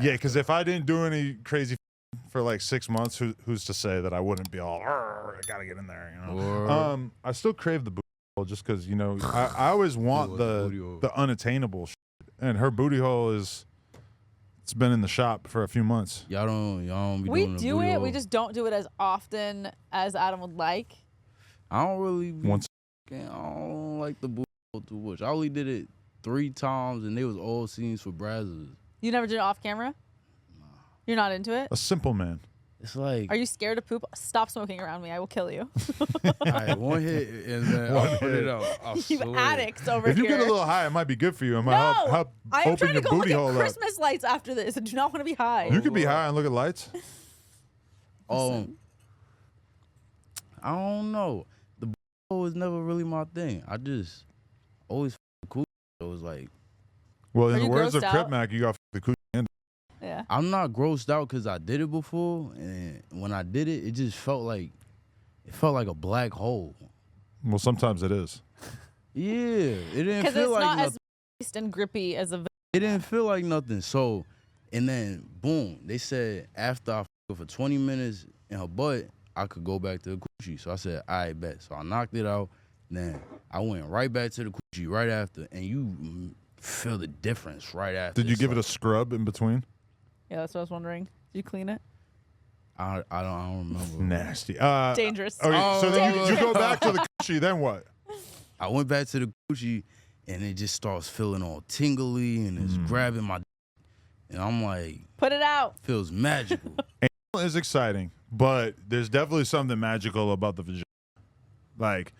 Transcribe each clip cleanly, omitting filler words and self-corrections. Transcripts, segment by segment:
Yeah, because if I didn't do any crazy for like 6 months, who's to say that I wouldn't be all, I gotta get in there, you know? I still crave the booty hole just because, you know, I always want the unattainable shit. And her booty hole it's been in the shop for a few months. Y'all don't be we doing do it. We just don't do it as often as Adam would like. I don't really Once. I don't like the booty hole too much. I only did it 3 times, and they was all scenes for Brazzers. You never did it off camera? Nah. You're not into it? A simple man. It's like... Are you scared of poop? Stop smoking around me. I will kill you. All right, one hit, and then I'll put it out. You addicts over if here. If you get a little high, it might be good for you. It might help I am open trying your to go booty look hole at up. Christmas lights after this. I do not want to be high. You could be high and look at lights. I don't know. The booty hole was never really my thing. I just always cool. It was like... Well, in the words of Crip Mac, you got the coochie end. Yeah. I'm not grossed out because I did it before, and when I did it, it just felt like a black hole. Well, sometimes it is. Yeah, it didn't feel like not nothing. as moist and grippy as a. It didn't feel like nothing. So, and then boom, they said after I her for 20 minutes in her butt, I could go back to the coochie. So I said, all right, bet. So I knocked it out. Then I went right back to the coochie right after, and you feel the difference right after. Did you give it a scrub in between? Yeah, that's what I was wondering. Did you clean it? I don't remember. Nasty. Dangerous. Okay, so then you go back to the coochie, then what? I went back to the coochie, and it just starts feeling all tingly, and it's grabbing my and I'm like... Put it out. Feels magical. Anal is exciting, but there's definitely something magical about the vagina. Like...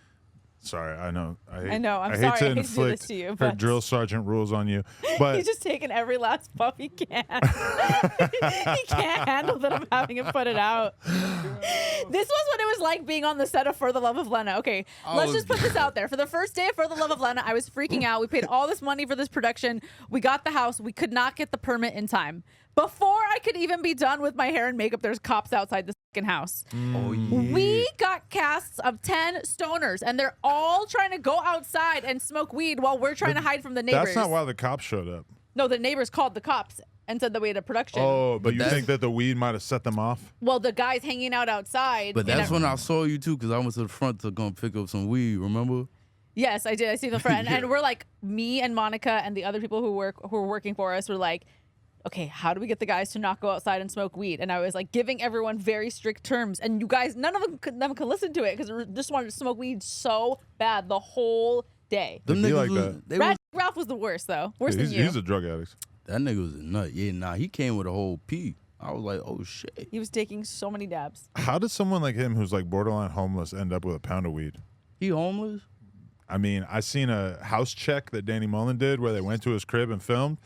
Sorry, I know. I know. I'm I sorry. hate to I hate inflict to do this to you, her but drill sergeant rules on you, but he's just taking every last puff he can. He can't handle that I'm having him put it out. This was what it was like being on the set of For the Love of Lena. Okay, let's just put this out there. For the first day of For the Love of Lena, I was freaking out. We paid all this money for this production. We got the house. We could not get the permit in time. Before I could even be done with my hair and makeup, there's cops outside the fucking house. Oh, yeah. We got casts of 10 stoners, and they're all trying to go outside and smoke weed while we're trying to hide from the neighbors. That's not why the cops showed up. No, the neighbors called the cops and said that we had a production. Oh, but you think that the weed might have set them off? Well, the guys hanging out outside. But that's when I saw you, too, because I went to the front to go pick up some weed, remember? Yes, I did. I see the front. And we're like, me and Monica and the other people who were working for us were like, okay, how do we get the guys to not go outside and smoke weed? And I was like giving everyone very strict terms. And you guys, none of them could listen to it because they just wanted to smoke weed so bad the whole day. Them niggas like that. Ralph was the worst, though. Worse than you. He's a drug addict. That nigga was a nut. Yeah, nah, he came with a whole pee. I was like, oh, shit. He was taking so many dabs. How does someone like him who's like borderline homeless end up with a pound of weed? He homeless? I mean, I seen a house check that Danny Mullen did where they went to his crib and filmed.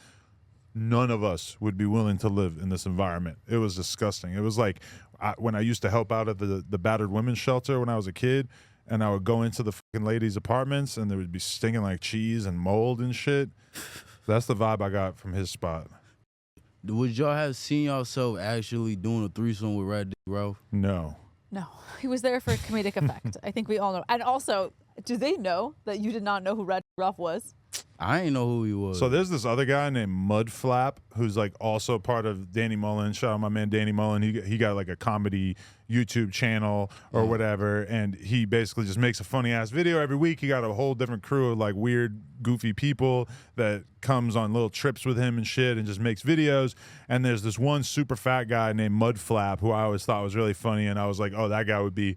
None of us would be willing to live in this environment. It was disgusting. It was like when I used to help out at the battered women's shelter when I was a kid, and I would go into the fucking ladies' apartments, and there would be stinking like cheese and mold and shit. That's the vibe I got from his spot. Would y'all have seen yourself actually doing a threesome with Rat Dick Ralph? No. No, he was there for comedic effect. I think we all know. And also, do they know that you did not know who Red Ralph was? I ain't know who he was. So there's this other guy named Mudflap who's like also part of Danny Mullen. Shout out my man Danny Mullen. He got like a comedy YouTube channel or whatever, and he basically just makes a funny ass video every week. He got a whole different crew of like weird, goofy people that comes on little trips with him and shit and just makes videos. And there's this one super fat guy named Mudflap who I always thought was really funny, and I was like, oh, that guy would be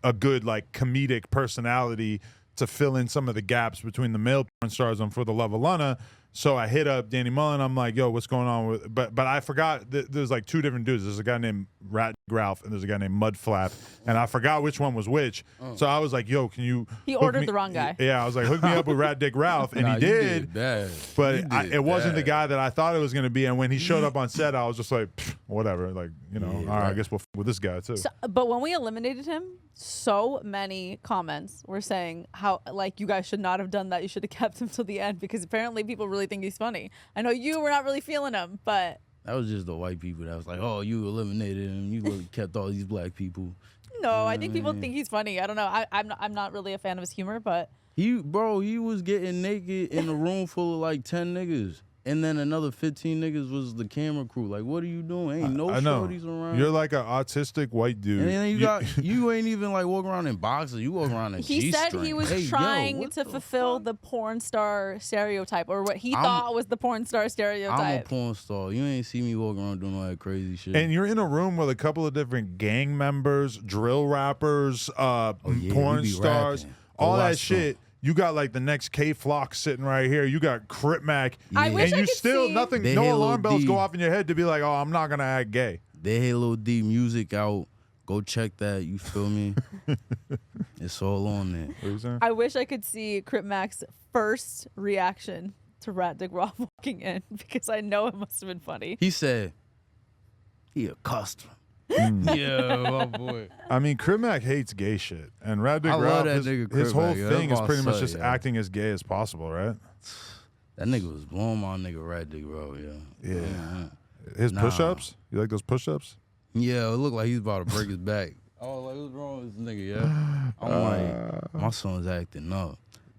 a good like comedic personality to fill in some of the gaps between the male porn stars on For the Love of Lena. So I hit up Danny Mullen. I'm like, yo, what's going on with? But I forgot there's like two different dudes. There's a guy named Rat Ralph and there's a guy named Mudflap, and I forgot which one was which. So I was like, yo, can you? He ordered the wrong guy. Yeah, I was like, hook me up with Rat Dick Ralph, and he did. But it wasn't the guy that I thought it was going to be. And when he showed up on set, I was just like, whatever. Like, you know, all right, I guess we'll with this guy too. So, but when we eliminated him, so many comments were saying how like you guys should not have done that. You should have kept him till the end because apparently people really think he's funny. I know you were not really feeling him, but that was just the white people that was like, oh, you eliminated him. You really kept all these black people. No, I think people think he's funny. I don't know. I'm not really a fan of his humor, but he was getting naked in a room full of like 10 niggas. and then another 15 niggas was the camera crew. Like, what are you doing? Ain't no I know. shorties around. You're like an autistic white dude. and then you ain't even like walking around in boxers. You walk around in He said G-string. he was Hey, yo, trying what to the fulfill fuck? the porn star stereotype, or what he thought was the porn star I'm a stereotype. porn star. You ain't see me walking around doing all that crazy shit. And you're in a room with a couple of different gang members, drill rappers, yeah, porn we be stars, rapping. all Go that watch shit. You got like the next K Flock sitting right here. You got Crip Mac. I Yeah. wish And I you could still, see. nothing, They no Halo alarm bells D. go off in your head to be like, oh, I'm not going to act gay. They Halo D music out. Go check that. You feel me? It's all on there. What are you saying? I wish I could see Crip Mac's first reaction to Rat Dick Rob walking in, because I know it must have been funny. He said, he a customer. Yeah, my boy. I mean, Crip Mac hates gay shit. And Rad Dick I love Ralph, that his, nigga his Crip whole Mac, yo. thing That's is pretty my much son, just yo. acting as gay as possible, right? That nigga was blowing my nigga Rat Dick, bro. Yeah. His Nah. push-ups? You like those push-ups? Yeah, it looked like he's about to break his back. Oh, like, what's wrong with this nigga, yeah? I'm like, my son's acting up.